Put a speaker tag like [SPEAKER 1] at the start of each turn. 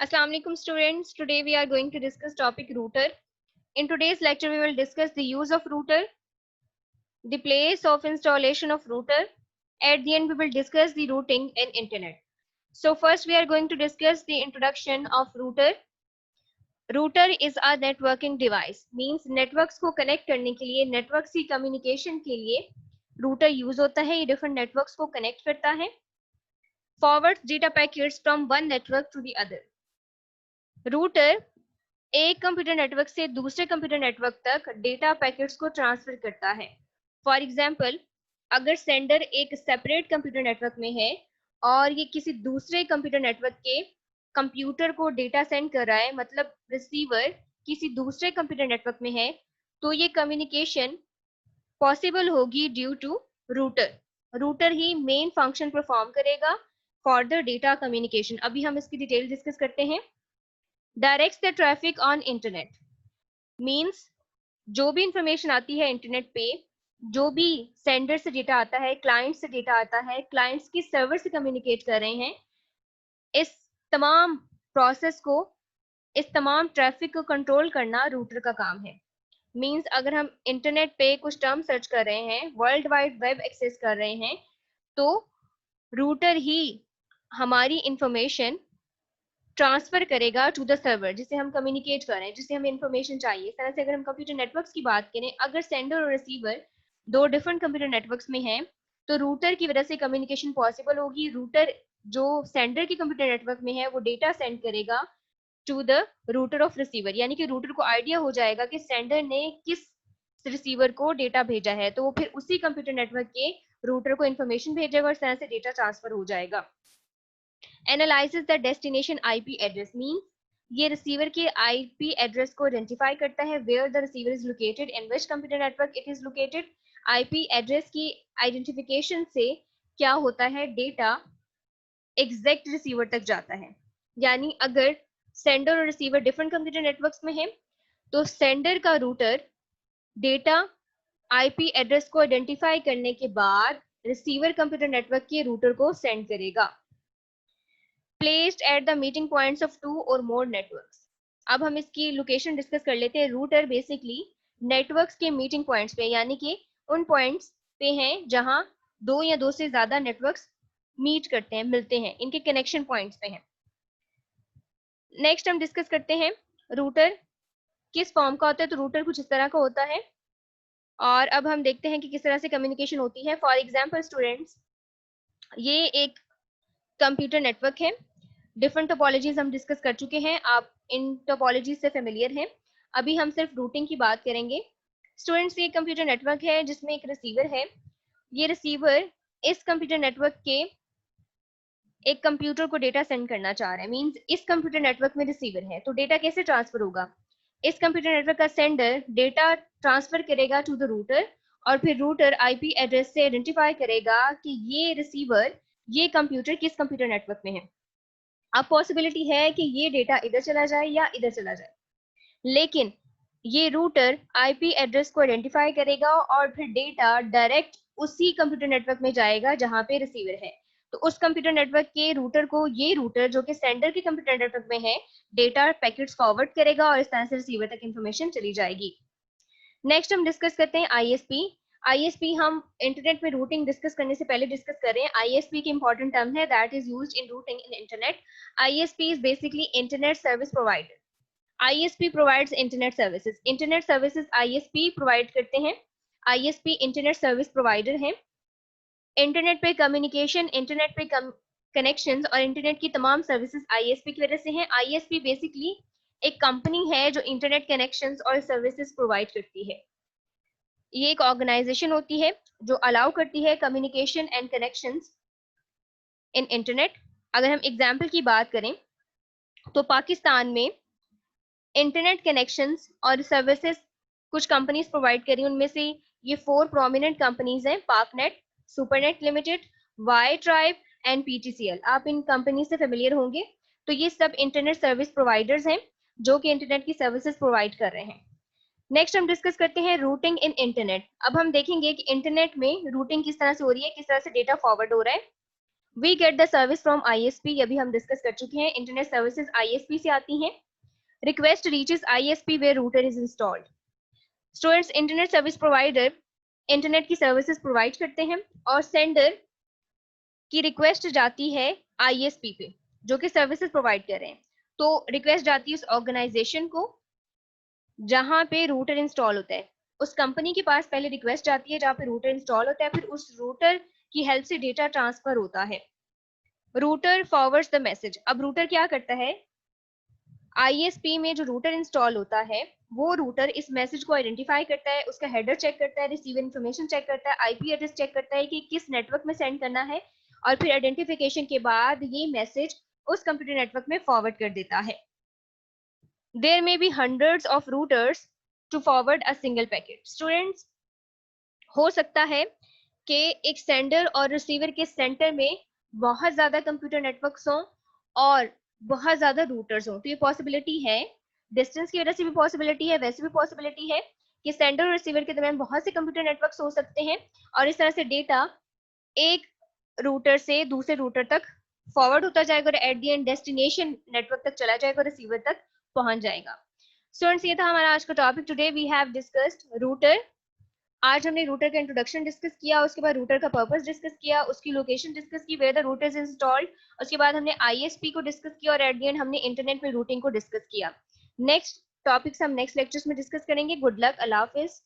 [SPEAKER 1] Assalamu alaikum students. Today we are going to discuss topic router. In today's lecture we will discuss the use of router, the place of installation of router. At the end we will discuss the routing in internet. So first we are going to discuss the introduction of router. Router is a networking device, means networks को connect करने के लिए, networks की communication के लिए router use होता है. ये different networks को connect करता है. Forwards data packets from one network to the other. Router एक कंप्यूटर नेटवर्क से दूसरे कंप्यूटर नेटवर्क तक डेटा पैकेट्स को ट्रांसफर करता है. फॉर एग्जांपल, अगर सेंडर एक सेपरेट कंप्यूटर नेटवर्क में है और ये किसी दूसरे कंप्यूटर नेटवर्क के कंप्यूटर को डेटा सेंड कर रहा है, मतलब रिसीवर किसी दूसरे कंप्यूटर नेटवर्क में है, तो ये कम्युनिकेशन पॉसिबल होगी ड्यू टू रूटर. रूटर ही मेन फंक्शन परफॉर्म करेगा फॉर द डेटा कम्युनिकेशन. अभी हम इसकी डिटेल डिस्कस करते हैं. Directs the traffic on internet means जो भी इंफॉर्मेशन आती है इंटरनेट पे, जो भी सेंडर से डेटा आता है, क्लाइंट से डेटा आता है, क्लाइंट्स की सर्वर से कम्युनिकेट कर रहे हैं, इस तमाम प्रोसेस को, इस तमाम ट्रैफिक को कंट्रोल करना रूटर का काम है. मीन्स अगर हम इंटरनेट पे कुछ टर्म सर्च कर रहे हैं, वर्ल्ड वाइड वेब एक्सेस कर रहे हैं, तो रूटर ही हमारी इंफॉर्मेशन ट्रांसफर करेगा टू द सर्वर जिसे हम कम्युनिकेट कर रहे हैं, जिसे हमें इंफॉर्मेशन चाहिए. इस तरह से अगर हम कंप्यूटर नेटवर्क्स की बात करें, अगर सेंडर और रिसीवर दो डिफरेंट कंप्यूटर नेटवर्क्स में हैं, तो रूटर की वजह से कम्युनिकेशन पॉसिबल होगी. रूटर जो सेंडर के कंप्यूटर नेटवर्क में है वो डेटा सेंड करेगा to the router of receiver, यानी कि रूटर को आइडिया हो जाएगा कि सेंडर ने किस रिसीवर को डेटा भेजा है, तो वो फिर उसी कंप्यूटर नेटवर्क के रूटर को इन्फॉर्मेशन भेजेगा और इस तरह से डेटा ट्रांसफर हो जाएगा. Analyzes the destination IP address means ये रिसीवर के IP एड्रेस को आइडेंटिफाई करता है, where the receiver is located, in which computer network it is located. IP address की आइडेंटिफिकेशन से क्या होता है, डेटा एग्जैक्ट रिसीवर तक जाता है. यानी अगर सेंडर और रिसीवर डिफरेंट कंप्यूटर नेटवर्क्स में है, तो सेंडर का रूटर डेटा IP एड्रेस को आइडेंटिफाई करने के बाद रिसीवर कंप्यूटर नेटवर्क के रूटर को सेंड करेगा. Placed at the meeting points of two or more networks. अब हम इसकी लोकेशन डिस्कस कर लेते हैं. रूटर बेसिकली नेटवर्क्स के मीटिंग पॉइंट्स पे, यानी कि उन पॉइंट्स पे हैं जहां दो या दो से ज्यादा नेटवर्क्स मीट करते हैं, मिलते हैं, इनके कनेक्शन पॉइंट्स पे हैं. नेक्स्ट हम डिस्कस करते हैं रूटर किस फॉर्म का होता है. तो रूटर कुछ इस तरह का होता है, और अब हम देखते हैं कि किस तरह से कम्युनिकेशन होती है. फॉर एग्जाम्पल स्टूडेंट्स, ये एक कंप्यूटर नेटवर्क है. डिफरेंट टोपोलॉजीज हम डिस्कस कर चुके हैं, आप इन टोपोलॉजीज से फेमिलियर हैं. अभी हम सिर्फ रूटिंग की बात करेंगे. स्टूडेंट्स, ये कंप्यूटर नेटवर्क है जिसमें एक रिसीवर है. ये रिसीवर इस कंप्यूटर नेटवर्क के एक कंप्यूटर को डेटा सेंड करना चाह रहा है. मींस इस कंप्यूटर नेटवर्क में रिसीवर है, तो डेटा कैसे ट्रांसफर होगा. इस कंप्यूटर नेटवर्क का सेंडर डेटा ट्रांसफर करेगा टू द रूटर, और फिर रूटर IP एड्रेस से आइडेंटिफाई करेगा कि ये रिसीवर, ये कंप्यूटर किस कंप्यूटर नेटवर्क में है. अब पॉसिबिलिटी है कि ये डेटा इधर चला जाए या इधर चला जाए, लेकिन ये रूटर IP एड्रेस को आइडेंटिफाई करेगा और फिर डेटा डायरेक्ट उसी कंप्यूटर नेटवर्क में जाएगा जहां पे रिसीवर है. तो उस कंप्यूटर नेटवर्क के रूटर को ये रूटर, जो कि सेंडर के कंप्यूटर नेटवर्क में है, डेटा पैकेट्स फॉरवर्ड करेगा और इस तरह से रिसीवर तक इंफॉर्मेशन चली जाएगी. नेक्स्ट हम डिस्कस करते हैं ISP. ISP हम इंटरनेट में रूटिंग डिस्कस करने से पहले डिस्कस कर रहे हैं. ISP की इंपॉर्टेंट टर्म है that is used in rooting in internet. ISP is basically internet service provider. ISP provides internet services. Internet services ISP provide करते हैं. ISP इंटरनेट सर्विस प्रोवाइडर है. इंटरनेट पे कम्युनिकेशन, इंटरनेट पे connections और internet की तमाम services ISP की वजह से हैं. ISP बेसिकली एक कंपनी है जो इंटरनेट कनेक्शंस और सर्विसेज प्रोवाइड करती है. ये एक ऑर्गेनाइजेशन होती है जो अलाउ करती है communication and connections in internet. अगर हम एग्जांपल की बात करें तो पाकिस्तान में इंटरनेट कनेक्शंस और सर्विसेज कुछ कंपनीज प्रोवाइड करी. उनमें से ये 4 प्रोमिनेंट कंपनीज हैं: Paknet, Supernet limited, Wi-tribe and PTCL. आप इन कंपनी से फेमिलियर होंगे. तो ये सब इंटरनेट सर्विस प्रोवाइडर्स हैं जो कि इंटरनेट की सर्विसेज प्रोवाइड कर रहे हैं. नेक्स्ट हम डिस्कस करते हैं रूटिंग इन इंटरनेट. अब हम देखेंगे कि इंटरनेट में रूटिंग किस तरह से हो रही है, किस तरह से डेटा फॉरवर्ड हो रहा है. We get the service from ISP, अभी हम डिस्कस कर चुके हैं, इंटरनेट सर्विसेज ISP से आती हैं। Request reaches ISP where router is installed. Students, internet service provider internet की सर्विसेज प्रोवाइड करते हैं और सेंडर की रिक्वेस्ट जाती है ISP पे जो कि सर्विसेज प्रोवाइड कर रहे हैं। तो रिक्वेस्ट जाती है उस ऑर्गेनाइजेशन को जहां पे रूटर इंस्टॉल होता है, उस कंपनी के पास पहले रिक्वेस्ट जाती है जहां पे रूटर इंस्टॉल होता है, फिर उस रूटर की हेल्प से डेटा ट्रांसफर होता है। Router forwards the message. अब रूटर क्या करता है, ISP में जो रूटर इंस्टॉल होता है वो रूटर इस मैसेज को आइडेंटिफाई करता है, उसका हेडर चेक करता है, रिसीवर इन्फॉर्मेशन चेक करता है, IP एड्रेस चेक करता है कि किस नेटवर्क में सेंड करना है, और फिर आइडेंटिफिकेशन के बाद ये मैसेज उस कंप्यूटर नेटवर्क में फॉरवर्ड कर देता है। There may be hundreds of routers to forward a single packet. Students, हो सकता है कि एक सेंडर और रिसीवर के सेंटर में बहुत ज्यादा कंप्यूटर नेटवर्क्स हों और बहुत ज्यादा रूटर्स हों। तो ये पॉसिबिलिटी है, डिस्टेंस की वजह से भी पॉसिबिलिटी है, वैसे भी पॉसिबिलिटी है कि सेंडर और रिसीवर के दरमियान बहुत से कंप्यूटर नेटवर्क्स हो सकते हैं और इस तरह से डेटा एक रूटर से दूसरे रूटर तक फॉरवर्ड होता जाएगा और at the and destination network तक चला जाएगा और रिसीवर तक पहुंच जाएगा। स्टूडेंट्स, ये था हमारा आज का topic. Today we have discussed router. आज हमने रूटर का इंट्रोडक्शन डिस्कस किया, उसके बाद रूटर का पर्पस डिस्कस किया, उसकी लोकेशन डिस्कस की, where the router is installed, उसके बाद हमने ISP को डिस्कस किया और एट द एंड हमने इंटरनेट में रूटिंग को डिस्कस किया। नेक्स्ट टॉपिक्स हम नेक्स्ट लेक्चर्स में डिस्कस करेंगे। गुड लक, अल्लाह हाफिज।